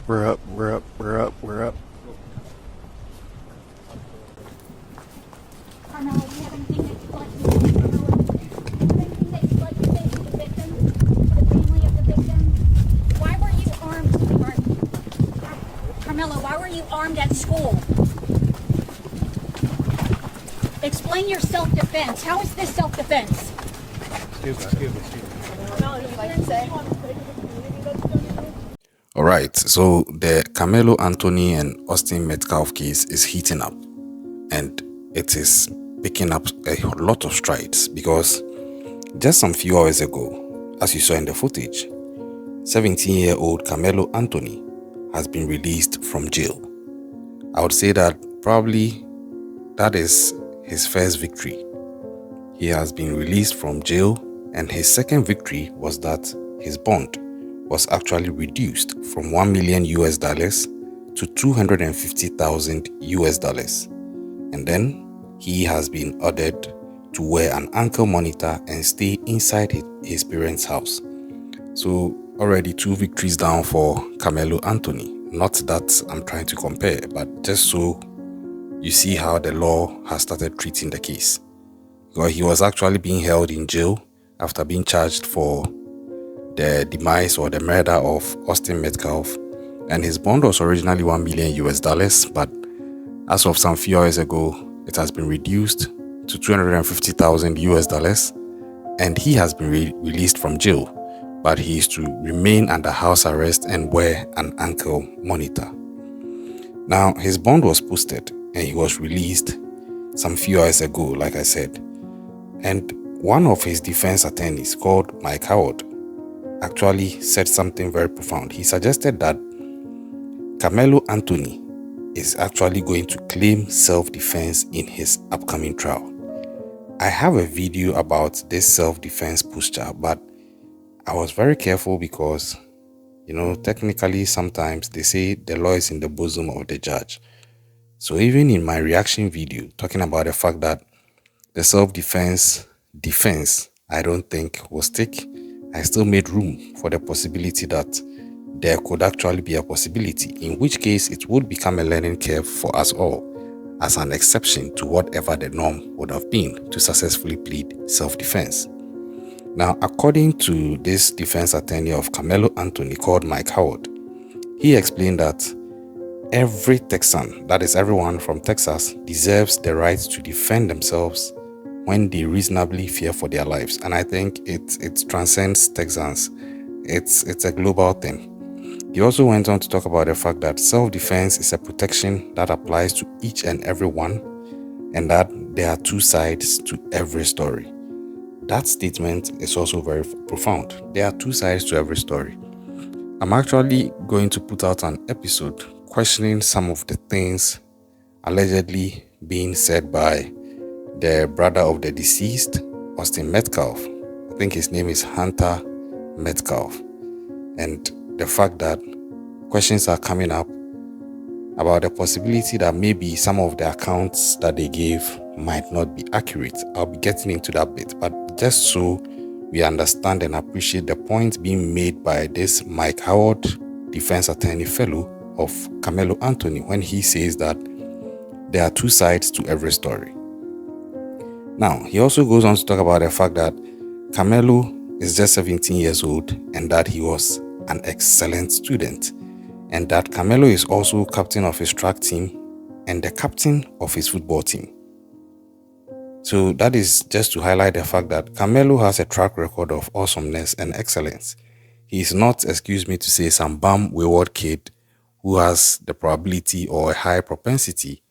We're up, we're up, we're up, we're up. Karmelo, do you have anything that you'd like to say? Karmelo, do you have anything that you'd like to say to the victims, to the family of the victims? Why were you armed, sweetheart? Karmelo, why were you armed at school? Explain your self-defense. How is this self-defense? Excuse me. Karmelo, would you like to say? All right, so the Karmelo Anthony and Austin Metcalf case is heating up, and it is picking up a lot of strides because just some few hours ago, as you saw in the footage, 17-year-old Karmelo Anthony has been released from jail. I would say that probably that is his first victory. He has been released from jail, and his second victory was that his bond was actually reduced from $1 million to 250,000 US dollars. And then he has been ordered to wear an ankle monitor and stay inside his parents' house. So already 2 victories down for Karmelo Anthony. Not that I'm trying to compare, but just so you see how the law has started treating the case. Because he was actually being held in jail after being charged for the demise or the murder of Austin Metcalf, and his bond was originally $1 million US dollars, but as of some few hours ago, it has been reduced to 250,000 US dollars, and he has been released from jail, but he is to remain under house arrest and wear an ankle monitor. Now, his bond was posted and he was released some few hours ago, like I said, and one of his defense attorneys, called Mike Howard, actually said something very profound. He suggested that Karmelo Anthony is actually going to claim self-defense in his upcoming trial. I have a video about this self-defense posture, but I was very careful because, technically sometimes they say the law is in the bosom of the judge. So even in my reaction video, talking about the fact that the self-defense I don't think will stick, I still made room for the possibility that there could actually be a possibility, in which case it would become a learning curve for us all, as an exception to whatever the norm would have been to successfully plead self-defense. Now, according to this defense attorney of Karmelo Anthony called Mike Howard, he explained that every Texan, that is everyone from Texas, deserves the right to defend themselves when they reasonably fear for their lives. And I think it transcends Texans. It's a global thing. He also went on to talk about the fact that self-defense is a protection that applies to each and every one, and that there are 2 sides to every story. That statement is also very profound. There are 2 sides to every story. I'm actually going to put out an episode questioning some of the things allegedly being said by the brother of the deceased, Austin Metcalf. I think his name is Hunter Metcalf. And the fact that questions are coming up about the possibility that maybe some of the accounts that they gave might not be accurate. I'll be getting into that bit, but just so we understand and appreciate the point being made by this Mike Howard, defense attorney fellow of Karmelo Anthony, when he says that there are 2 sides to every story. Now, he also goes on to talk about the fact that Karmelo is just 17 years old and that he was an excellent student, and that Karmelo is also captain of his track team and the captain of his football team. So that is just to highlight the fact that Karmelo has a track record of awesomeness and excellence. He is not, excuse me to say, some bum wayward kid who has the probability or a high propensity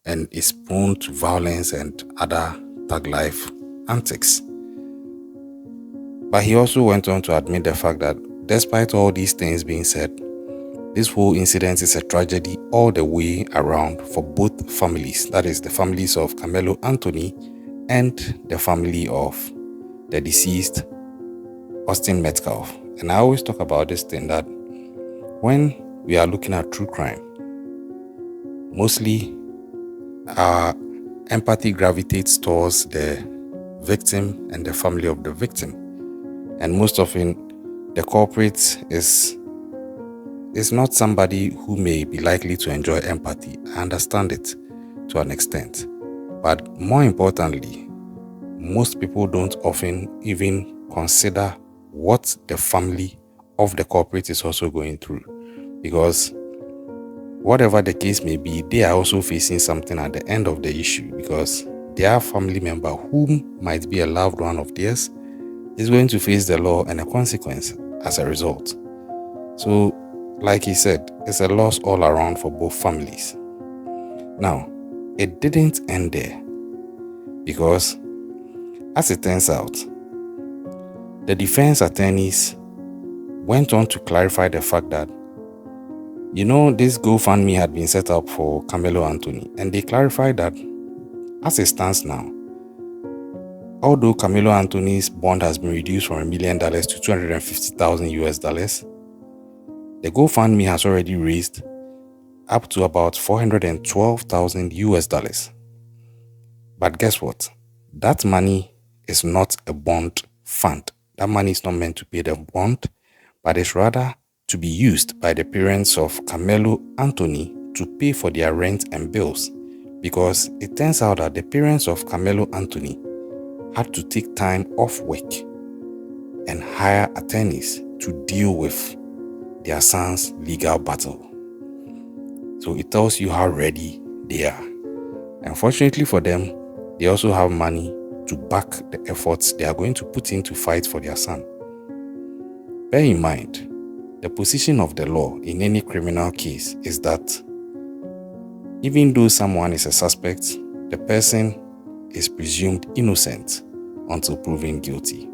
and is prone to violence and other thug life antics. But he also went on to admit the fact that despite all these things being said, this whole incident is a tragedy all the way around for both families. That is the families of Karmelo Anthony and the family of the deceased Austin Metcalf. And I always talk about this thing that when we are looking at true crime, mostly our empathy gravitates towards the victim and the family of the victim. And most often, the culprit is is not somebody who may be likely to enjoy empathy. I understand it to an extent. But more importantly, most people don't often even consider what the family of the culprit is also going through. Because whatever the case may be, they are also facing something at the end of the issue, because their family member, whom might be a loved one of theirs, is going to face the law and a consequence as a result. So, like he said, it's a loss all around for both families. Now, it didn't end there, because as it turns out, the defense attorneys went on to clarify the fact that, this GoFundMe had been set up for Karmelo Anthony, and they clarified that as it stands now, although Karmelo Anthony's bond has been reduced from $1 million to $250,000, the GoFundMe has already raised up to about $412,000. But guess what? That money is not a bond fund. That money is not meant to pay the bond, but it's rather to be used by the parents of Karmelo Anthony to pay for their rent and bills. Because it turns out that the parents of Karmelo Anthony had to take time off work and hire attorneys to deal with their son's legal battle. So it tells you how ready they are. Unfortunately for them, they also have money to back the efforts they are going to put in to fight for their son. Bear in mind, the position of the law in any criminal case is that even though someone is a suspect, the person is presumed innocent until proven guilty.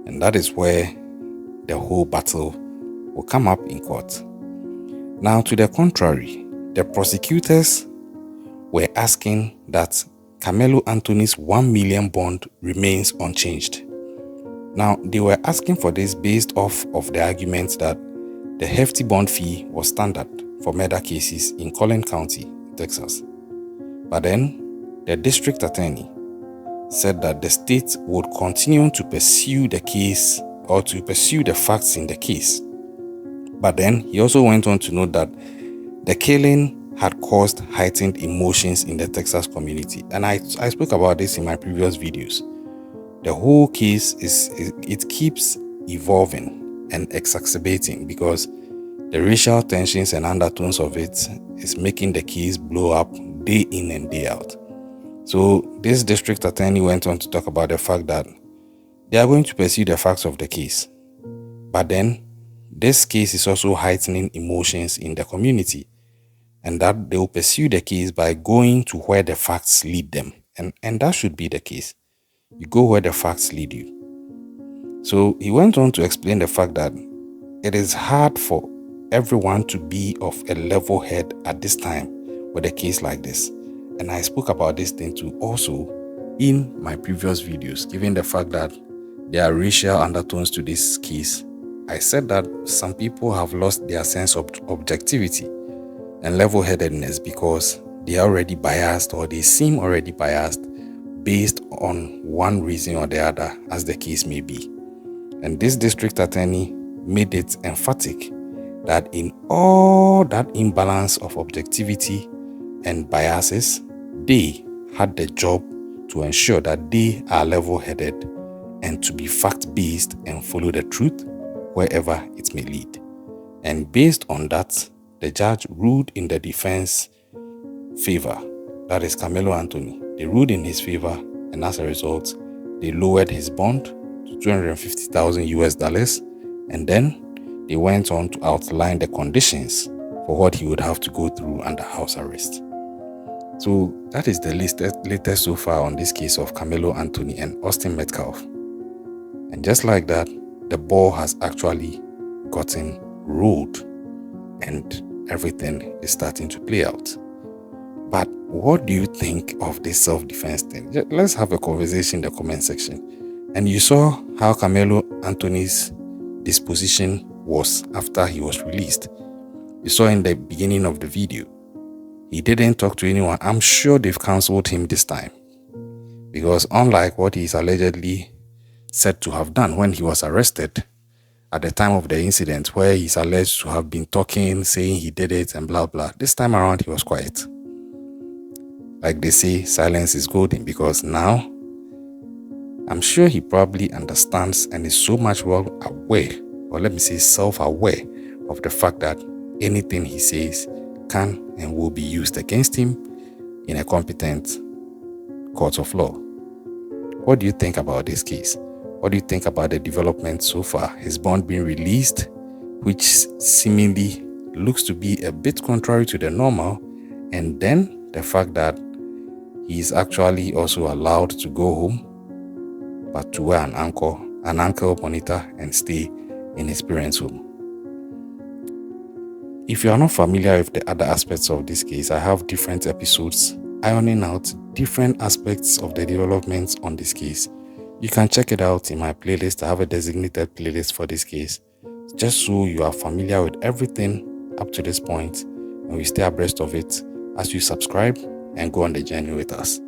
And that is where the whole battle will come up in court. Now, to the contrary, the prosecutors were asking that Karmelo Anthony's $1 million bond remains unchanged. Now, they were asking for this based off of the argument that the hefty bond fee was standard for murder cases in Collin County, Texas. But then, the district attorney said that the state would continue to pursue the case or to pursue the facts in the case. But then, he also went on to note that the killing had caused heightened emotions in the Texas community. And I spoke about this in my previous videos. The whole case it keeps evolving and exacerbating because the racial tensions and undertones of it is making the case blow up day in and day out. So this district attorney went on to talk about the fact that they are going to pursue the facts of the case. But then this case is also heightening emotions in the community, and that they will pursue the case by going to where the facts lead them. And that should be the case. You go where the facts lead you. So he went on to explain the fact that it is hard for everyone to be of a level head at this time with a case like this. And I spoke about this thing too also in my previous videos, given the fact that there are racial undertones to this case. I said that some people have lost their sense of objectivity and level-headedness because they are already biased, or they seem already biased based on one reason or the other, as the case may be. And this district attorney made it emphatic that in all that imbalance of objectivity and biases, they had the job to ensure that they are level-headed and to be fact-based and follow the truth wherever it may lead. And based on that, the judge ruled in the defense favor, that is Karmelo Anthony. They ruled in his favor, and as a result, they lowered his bond to $250,000, and then they went on to outline the conditions for what he would have to go through under house arrest. So that is the latest so far on this case of Karmelo Anthony and Austin Metcalf. And just like that, the ball has actually gotten rolled and everything is starting to play out. But what do you think of this self-defense thing? Let's have a conversation in the comment section. And you saw how Karmelo Anthony's disposition was after he was released. You saw in the beginning of the video, he didn't talk to anyone. I'm sure they've cancelled him this time, because unlike what he's allegedly said to have done when he was arrested at the time of the incident where he's alleged to have been talking, saying he did it and blah blah. This time around he was quiet. Like they say, silence is golden, because now I'm sure he probably understands and is so much well aware, or let me say self-aware, of the fact that anything he says can and will be used against him in a competent court of law. What do you think about this case? What do you think about the development so far? His bond being released, which seemingly looks to be a bit contrary to the normal, and then the fact that he is actually also allowed to go home, but to wear an ankle monitor and stay in his parents' home. If you are not familiar with the other aspects of this case, I have different episodes ironing out different aspects of the developments on this case. You can check it out in my playlist. I have a designated playlist for this case, just so you are familiar with everything up to this point and we stay abreast of it as you subscribe and go on the journey with us.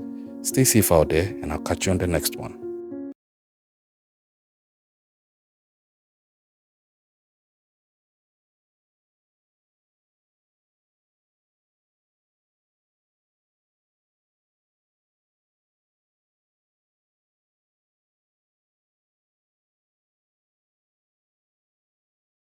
Stay safe out there, and I'll catch you on the next one.